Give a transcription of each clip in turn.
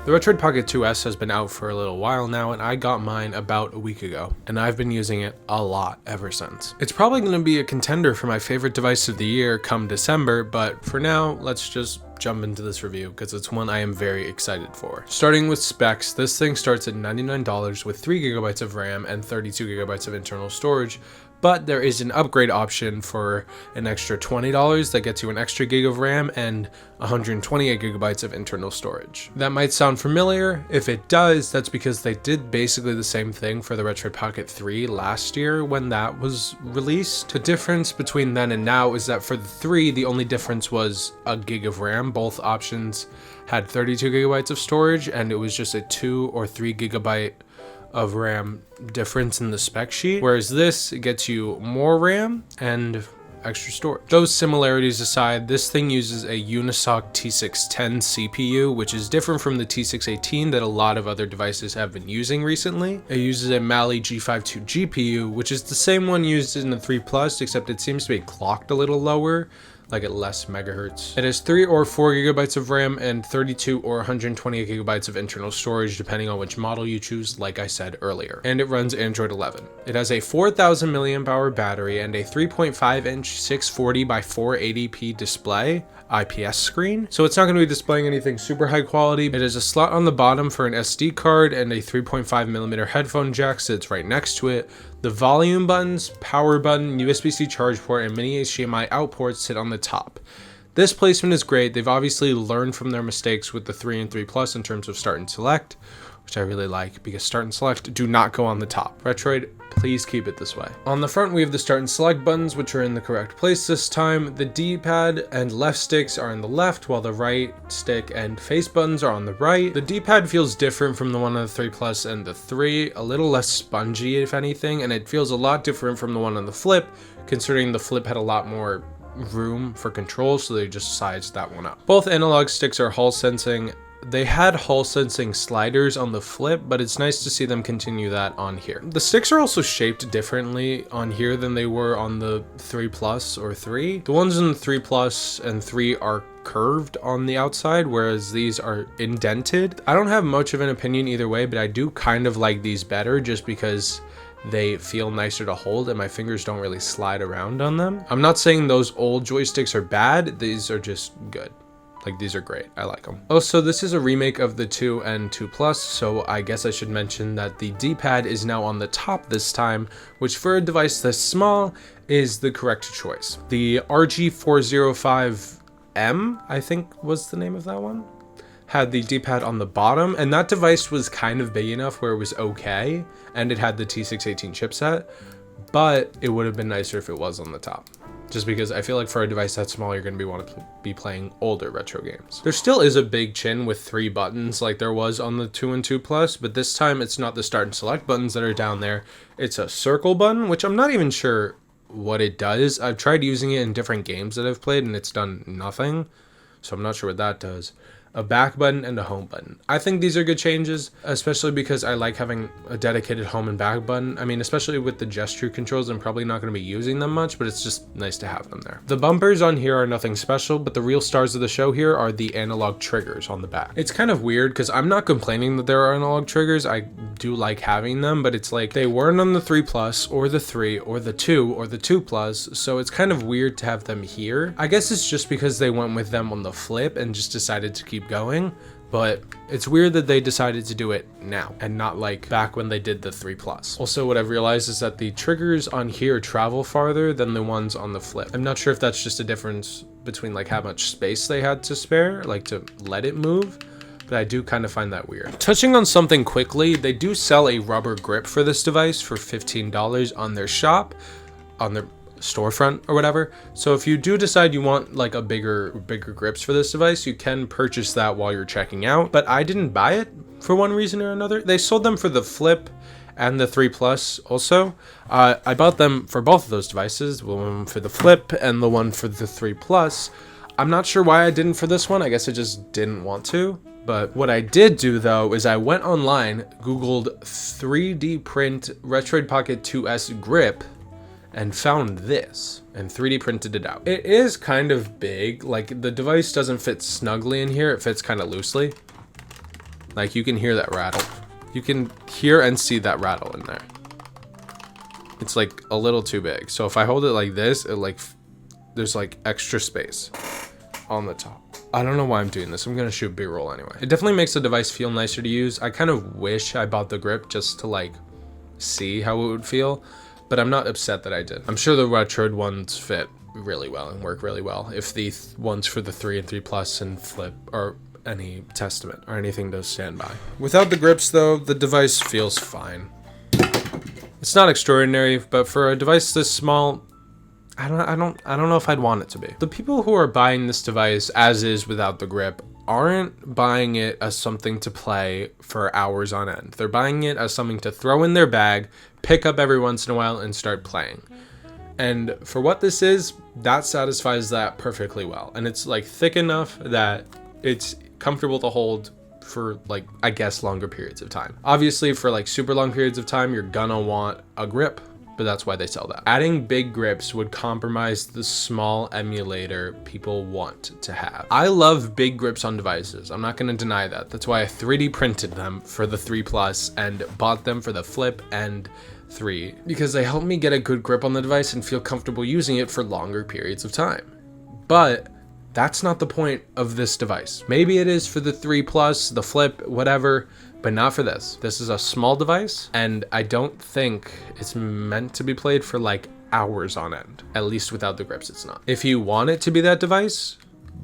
The Retroid Pocket 2S has been out for a little while now, and I got mine about a week ago, and I've been using it a lot ever since. It's probably going to be a contender for my favorite device of the year come December, but for now, let's just jump into this review because it's one I am very excited for. Starting with specs, this thing starts at $99 with 3GB of RAM and 32GB of internal storage, but there is an upgrade option for an extra $20 that gets you an extra gig of RAM and 128GB of internal storage. That might sound familiar. If it does, that's because they did basically the same thing for the Retroid Pocket 3 last year when that was released. The difference between then and now is that for the 3, the only difference was a gig of RAM. Both options had 32GB of storage, and it was just a 2 or 3GB of RAM difference in the spec sheet, whereas this gets you more RAM and extra storage. Those similarities aside, this thing uses a Unisoc T610 CPU, which is different from the T618 that a lot of other devices have been using recently. It uses a Mali G52 GPU, which is the same one used in the 3 Plus, except it seems to be clocked a little lower, like at less megahertz. It has 3 or 4GB of RAM and 32 or 128GB of internal storage, depending on which model you choose, like I said earlier. And it runs Android 11. It has a 4000 mAh battery and a 3.5-inch 640 by 480p display, IPS screen. So it's not going to be displaying anything super high quality. It has a slot on the bottom for an SD card and a 3.5mm headphone jack sits right next to it. The volume buttons, power button, USB-C charge port, and mini HDMI out ports sit on the top. This placement is great. They've obviously learned from their mistakes with the 3 and 3 Plus in terms of start and select, which I really like because start and select do not go on the top. Retroid, please keep it this way. On the front, we have the start and select buttons, which are in the correct place this time. The D-pad and left sticks are on the left, while the right stick and face buttons are on the right. The D-pad feels different from the one on the 3 Plus and the 3, a little less spongy if anything, and it feels a lot different from the one on the Flip, considering the Flip had a lot more room for control, so they just sized that one up. Both analog sticks are Hall sensing. They had Hall sensing sliders on the Flip, but it's nice to see them continue that on here. The sticks are also shaped differently on here than they were on the 3 Plus or 3. The ones in the 3 Plus and 3 are curved on the outside, whereas these are indented. I don't have much of an opinion either way, but I do kind of like these better just because they feel nicer to hold and my fingers don't really slide around on them. I'm not saying those old joysticks are bad, these are just good. Like, these are great. I like them. Also, this is a remake of the 2 and 2 Plus, so I guess I should mention that the D-pad is now on the top this time, which for a device this small is the correct choice. The RG405M, I think was the name of that one, had the D-pad on the bottom, and that device was kind of big enough where it was okay, and it had the T618 chipset, but it would have been nicer if it was on the top. Just because I feel like for a device that small, you're going to want to be playing older retro games. There still is a big chin with 3 buttons like there was on the 2 and 2 Plus, but this time it's not the start and select buttons that are down there. It's a circle button, which I'm not even sure what it does. I've tried using it in different games that I've played and it's done nothing, so I'm not sure what that does. A back button and a home button. I think these are good changes, especially because I like having a dedicated home and back button. I mean, especially with the gesture controls, I'm probably not going to be using them much, but it's just nice to have them there. The bumpers on here are nothing special, but the real stars of the show here are the analog triggers on the back. It's kind of weird because I'm not complaining that there are analog triggers. I do like having them, but it's like they weren't on the 3 Plus or the 3 or the 2 or the 2 Plus, so it's kind of weird to have them here. I guess it's just because they went with them on the Flip and just decided to keep going, but it's weird that they decided to do it now and not like back when they did the 3 Plus. Also, what I've realized is that the triggers on here travel farther than the ones on the Flip. I'm not sure if that's just a difference between like how much space they had to spare, like to let it move, but I do kind of find that weird. Touching on something quickly, they do sell a rubber grip for this device for $15 on their shop, on their storefront or whatever. So if you do decide you want like a bigger grips for this device, you can purchase that while you're checking out, but I didn't buy it for one reason or another. They sold them for the Flip and the 3 Plus also. I bought them for both of those devices, the one for the Flip and the one for the 3 Plus. I'm not sure why I didn't for this one. I guess I just didn't want to. But what I did do though is I went online, Googled 3D print Retroid Pocket 2S grip, and found this and 3D printed it out. It is kind of big, like the device doesn't fit snugly in here, it fits kind of loosely. Like, you can hear that rattle. You can hear and see that rattle in there. It's like a little too big. So if I hold it like this, it like, there's like extra space on the top. I don't know why I'm doing this. I'm gonna shoot B-roll anyway. It definitely makes the device feel nicer to use. I kind of wish I bought the grip just to like see how it would feel, but I'm not upset that I did. I'm sure the Retroid ones fit really well and work really well. If the ones for the 3 and 3 Plus and Flip are any testament or anything to stand by. Without the grips though, the device feels fine. It's not extraordinary, but for a device this small, I don't know if I'd want it to be. The people who are buying this device as is without the grip aren't buying it as something to play for hours on end. They're buying it as something to throw in their bag, pick up every once in a while, and start playing. And for what this is, that satisfies that perfectly well. And it's like thick enough that it's comfortable to hold for like, I guess, longer periods of time. Obviously for like super long periods of time, you're gonna want a grip, but that's why they sell that. Adding big grips would compromise the small emulator people want to have. I love big grips on devices. I'm not gonna deny that. That's why I 3D printed them for the 3 Plus and bought them for the Flip and 3, because they help me get a good grip on the device and feel comfortable using it for longer periods of time. But that's not the point of this device. Maybe it is for the 3 Plus, the Flip, whatever, but not for this. This is a small device, and I don't think it's meant to be played for like hours on end. At least without the grips, it's not. If you want it to be that device,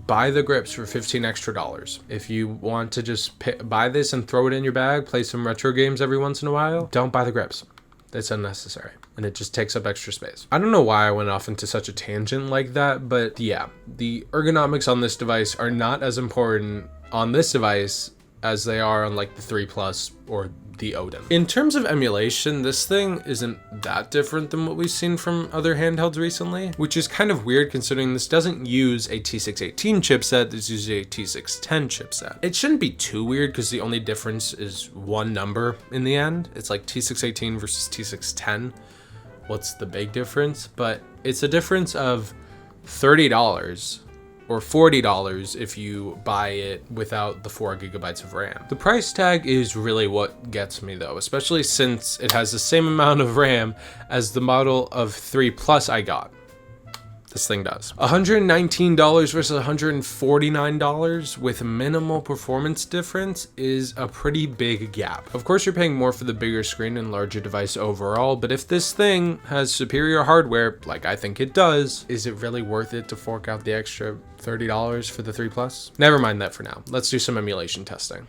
buy the grips for $15 extra. If you want to just buy this and throw it in your bag, play some retro games every once in a while, don't buy the grips. It's unnecessary, and it just takes up extra space. I don't know why I went off into such a tangent like that, but yeah, the ergonomics on this device are not as important on this device as they are on like the 3 Plus or the Odin. In terms of emulation, this thing isn't that different than what we've seen from other handhelds recently, which is kind of weird considering this doesn't use a T618 chipset, this uses a T610 chipset. It shouldn't be too weird because the only difference is one number in the end. It's like T618 versus T610. What's the big difference? But it's a difference of $30 or $40 if you buy it without the 4 gigabytes of RAM. The price tag is really what gets me though, especially since it has the same amount of RAM as the model of 3 Plus I got. This thing does. $119 versus $149 with minimal performance difference is a pretty big gap. Of course, you're paying more for the bigger screen and larger device overall, but if this thing has superior hardware, like I think it does, is it really worth it to fork out the extra $30 for the 3 Plus? Never mind that for now. Let's do some emulation testing.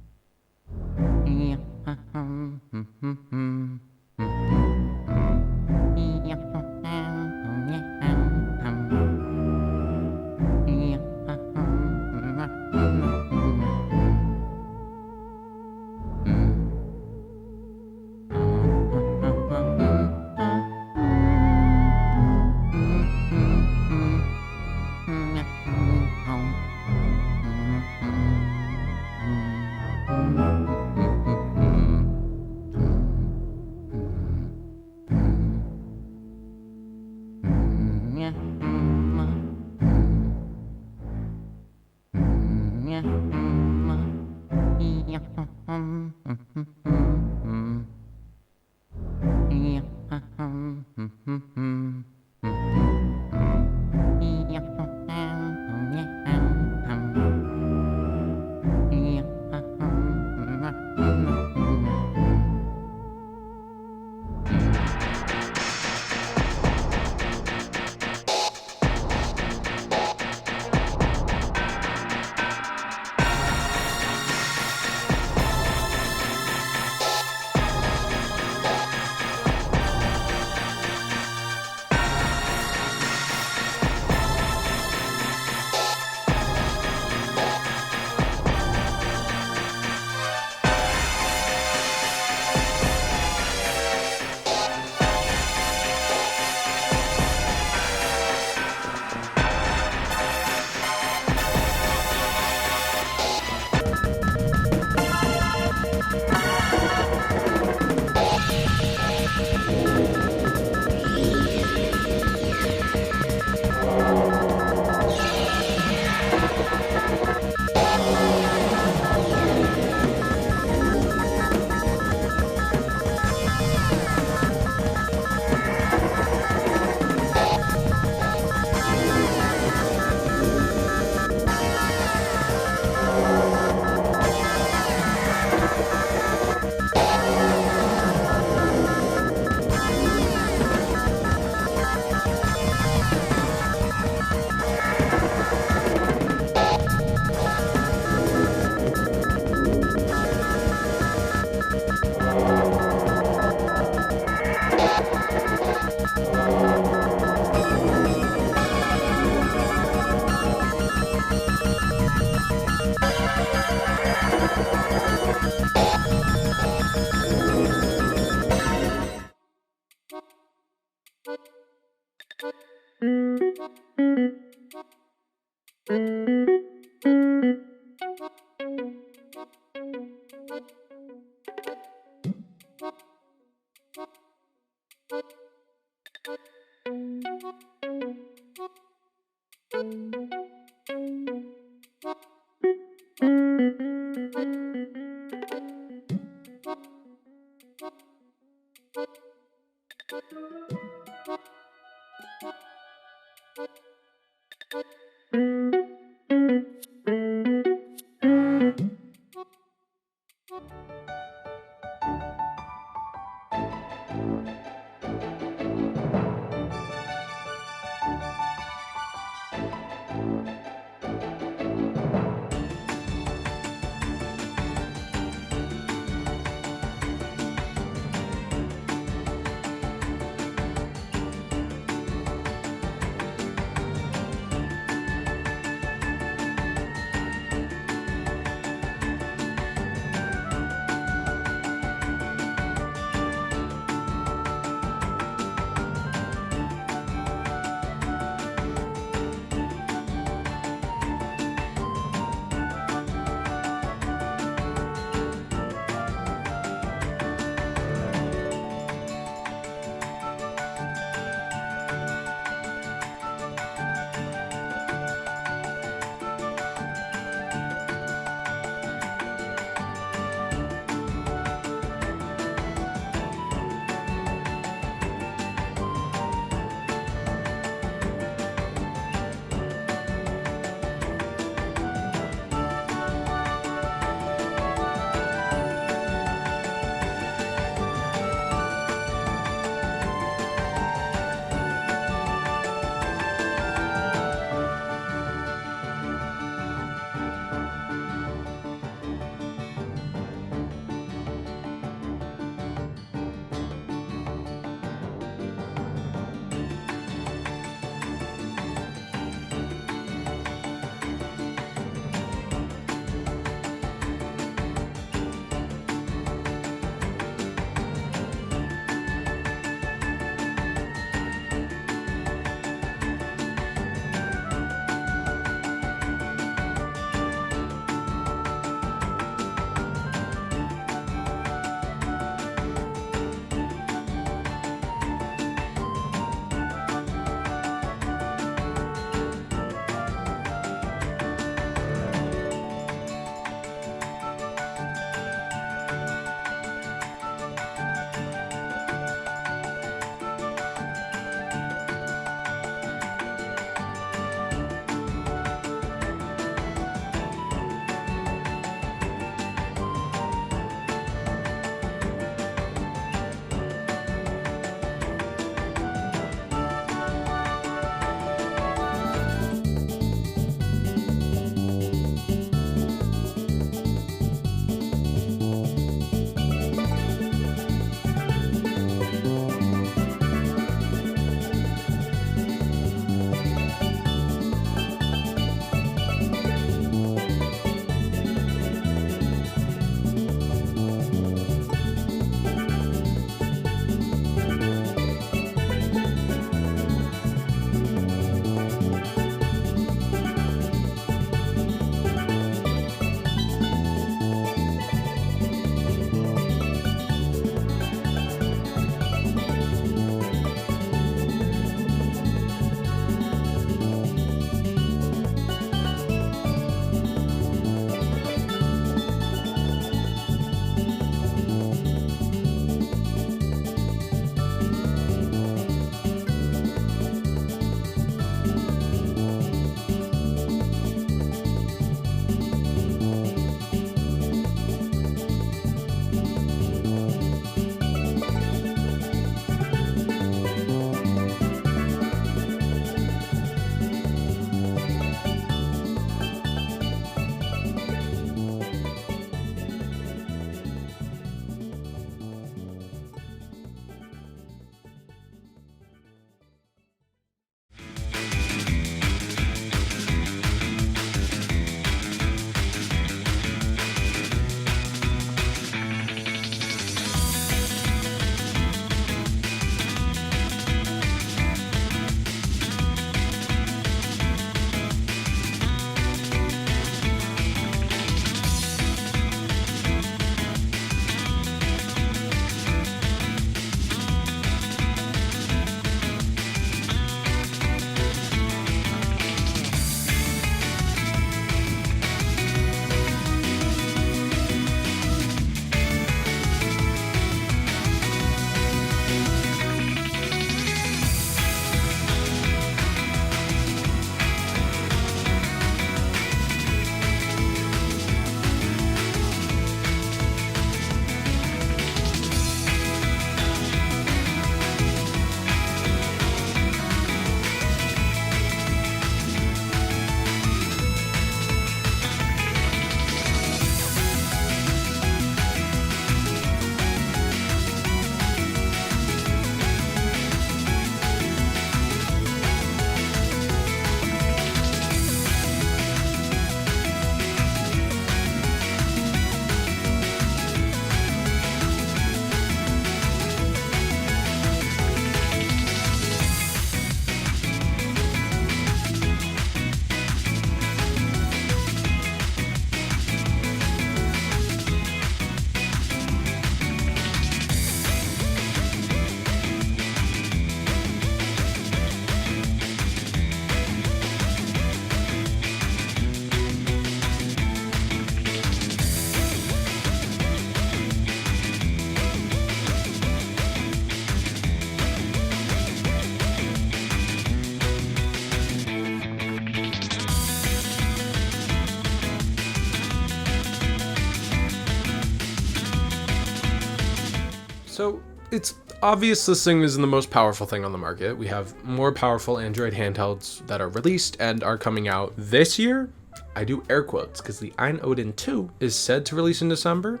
So it's obvious this thing isn't the most powerful thing on the market. We have more powerful Android handhelds that are released and are coming out this year. I do air quotes because the Ein Odin 2 is said to release in December,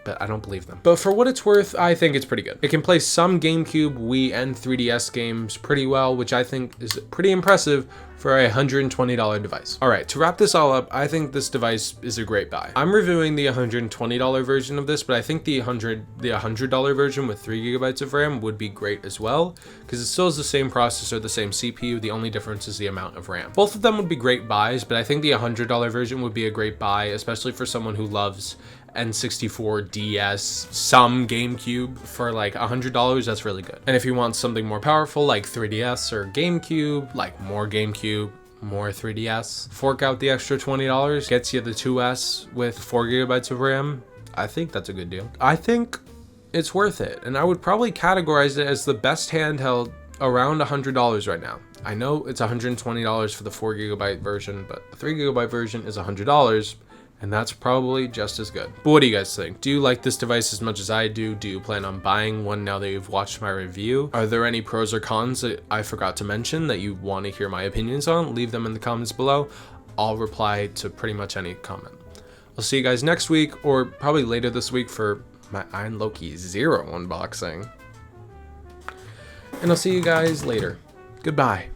but I don't believe them. But for what it's worth, I think it's pretty good. It can play some GameCube, Wii, and 3DS games pretty well, which I think is pretty impressive for a $120 device. All right, to wrap this all up, I think this device is a great buy. I'm reviewing the $120 version of this, but I think the $100 version with 3 gigabytes of RAM would be great as well, because it still has the same processor, the same CPU, the only difference is the amount of RAM. Both of them would be great buys, but I think the $100 version would be a great buy, especially for someone who loves N64, DS, some GameCube. For like $100, that's really good. And if you want something more powerful like 3DS or GameCube, like more GameCube, more 3DS, fork out the extra $20, gets you the 2S with 4 gigabytes of RAM. I think that's a good deal. I think it's worth it, and I would probably categorize it as the best handheld around $100 right now. I know it's $120 for the 4 gigabyte version, but the 3 gigabyte version is $100. And that's probably just as good. But what do you guys think? Do you like this device as much as I do? Do you plan on buying one now that you've watched my review? Are there any pros or cons that I forgot to mention that you want to hear my opinions on? Leave them in the comments below. I'll reply to pretty much any comment. I'll see you guys next week, or probably later this week, for my Ein Loki 0 unboxing. And I'll see you guys later. Goodbye.